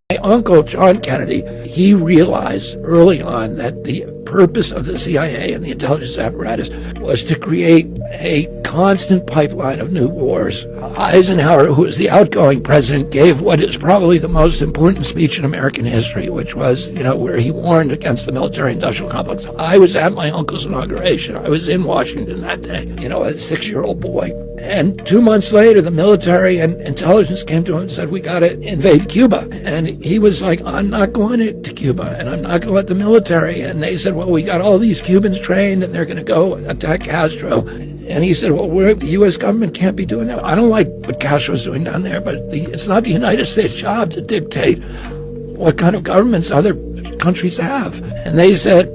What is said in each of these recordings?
My uncle, John Kennedy, he realized early on that the purpose of the CIA and the intelligence apparatus was to create a constant pipeline of new wars. Eisenhower, who was the outgoing president, gave what is probably the most important speech in American history, which was, where he warned against the military-industrial complex. I was at my uncle's inauguration. I was in Washington that day, a 6-year-old boy. And 2 months later, the military and intelligence came to him and said, we got to invade Cuba. And he was like, I'm not going to Cuba, and I'm not going to let the military. And they said, well, we got all these Cubans trained, and they're going to go attack Castro. And he said, well, the U.S. government can't be doing that. I don't like what Castro's doing down there, but it's not the United States' job to dictate what kind of governments other countries have. And they said,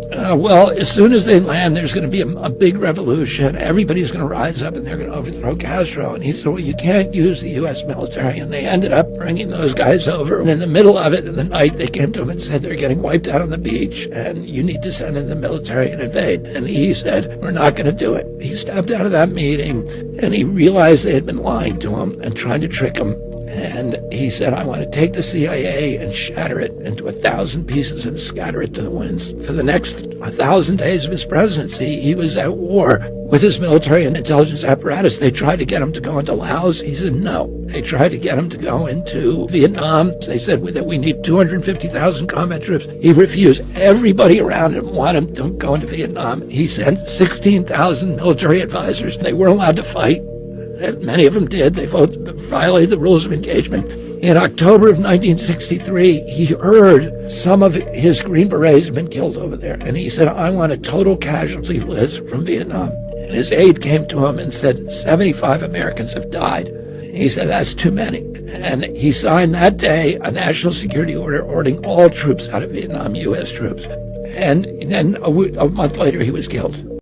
well, as soon as they land, there's going to be a big revolution. Everybody's going to rise up and they're going to overthrow Castro. And he said, well, you can't use the U.S. military. And they ended up bringing those guys over. And in the middle of it, in the night, they came to him and said, they're getting wiped out on the beach and you need to send in the military and invade. And he said, we're not going to do it. He stepped out of that meeting and he realized they had been lying to him and trying to trick him. And he said, I want to take the CIA and shatter it into 1,000 pieces and scatter it to the winds. For the next 1,000 days of his presidency, he was at war with his military and intelligence apparatus. They tried to get him to go into Laos. He said no. They tried to get him to go into Vietnam. They said that we need 250,000 combat troops. He refused. Everybody around him wanted him to go into Vietnam. He sent 16,000 military advisors. They weren't allowed to fight. Many of them did. They both violated the rules of engagement. In October of 1963, he heard some of his Green Berets had been killed over there. And he said, I want a total casualty list from Vietnam. And his aide came to him and said, 75 Americans have died. He said, that's too many. And he signed that day a national security order ordering all troops out of Vietnam, U.S. troops. And then a month later, he was killed.